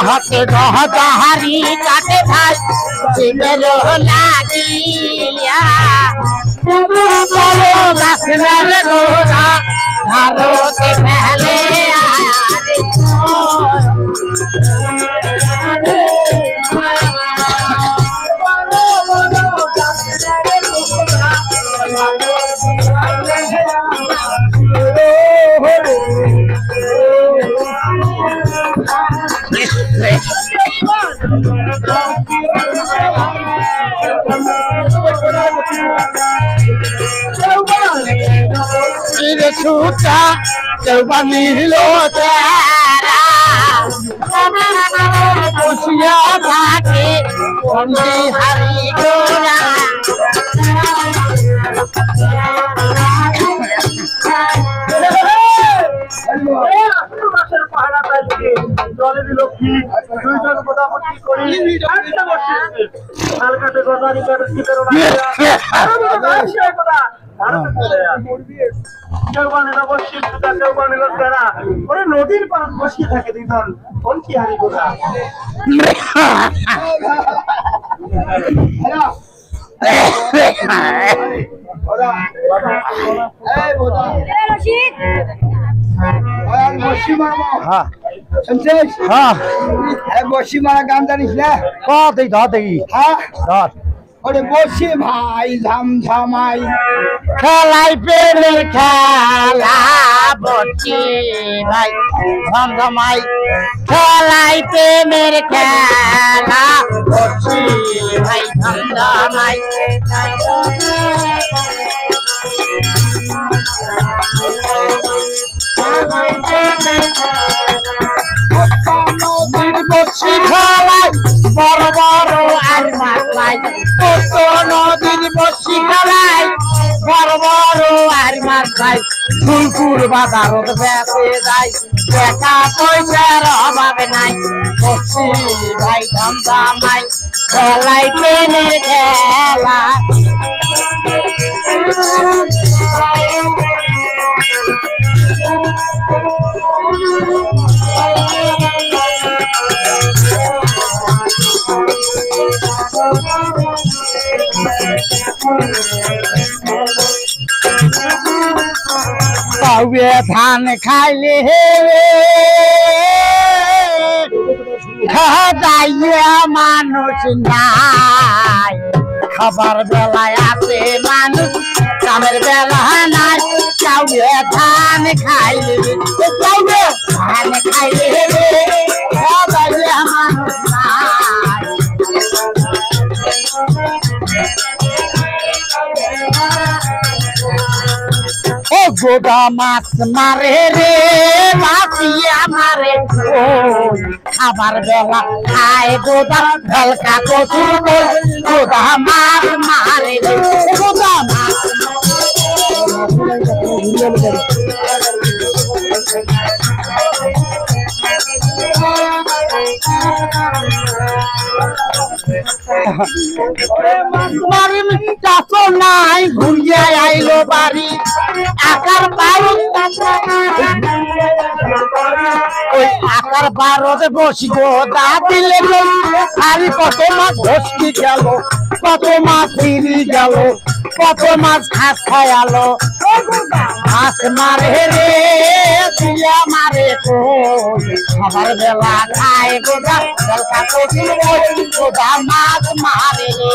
হাতে গহদাহারি কাটে ভাই জীবের লাগিয়া বলো গাছের গোড়া ভারতে ফেলে छूटा चौबनी लो तेरा खुशिया भागे बंदी हरी गोरा নদীর পাশ বসিয়ে থাকে দুজন কোন কি হারি গোলা বসি মারা গান জানিস না দেখি বসি ভাই ঝামঝামাই খেলাই পেলে খেলা বসি ভাই ঝমঝমাই খেলাই প্রেমের খেলা বসি ভাই ঝমঝমাই বসি খেলাই বড় বড় আর মাথায় কত নদীর বসি খেলাই বড় বড় আর মাথায় ফুলপুর বাজারত বেঁচে যায় টাকা পয়সার অভাবে নাই বসি ভাই ঝমঝমাই খেলাই প্রেমের খেলা পাউয়ে ধান খাইলে খাইয়া মানুষ নাই খাবার বেলায় আছে মানুষ কামের বেলা নাই চাউয়ে ধান খাইলে চাউয়ে ধান খাইলে খাইয়া মানুষ নাই গোদা মাছ মারে রে মাছিয়া মারে খাবার বেলা খায় গোদা ঢালকা কচুর গোদা মাছ মারে রে গোদা মাছ নাই ঘুরিয়া আইলো বাড়ি আকার বারো ওই আকার বারোতে বসি গো দা দিলে আরে কত মাছ ধসকি গেল কত মাছ ফিরি গেল কত মাছ ঘাস খায়ালো মাছ মারে রে দিয়া মারে খাবার বেলা খায় গোদা জলকা কচুর গোদা মাছ মারে রে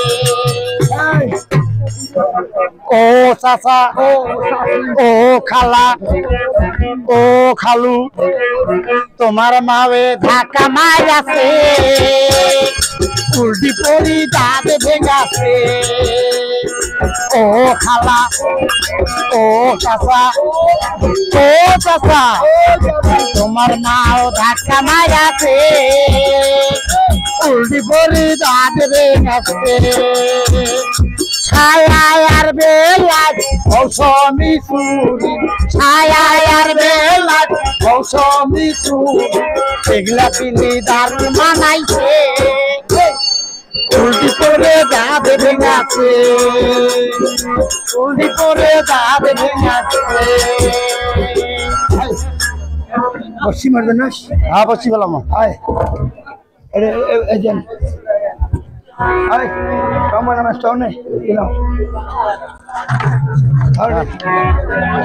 ও চাচা ও খালা ও খালু তোমার মাবে ধাক্কা মারাছে উল্টি পড়ি দাঁত ভেঙাছে ও খালা ও চাচা ও চাচা তোমার মাও ধাক্কা মারাছে উল্টি পড়ি দাঁত ভেঙাছে ছায়ার বেলায় মৌসুমি চুরি ছায়ার বেলায় মৌসুমি চুল এগুলা পিনি দারুণ মানাইছে উল্টি করে যাবে ভেঙাছে উল্টি করে যাবে ভেঙাছে বসি মারবে না হ্যাঁ বসি বললাম আয় এজেন্ট আয় কমন আমার স্টোনে দিলাম আর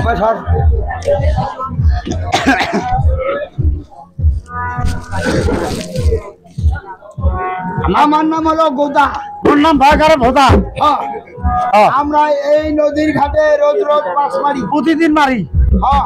বাস আর আমার নাম হলো গোদা তোর নাম ভাগারে ভোদা আমরা এই নদীর ঘাটে রোজ রোজ মাছ মারি প্রতিদিন মারি হ্যাঁ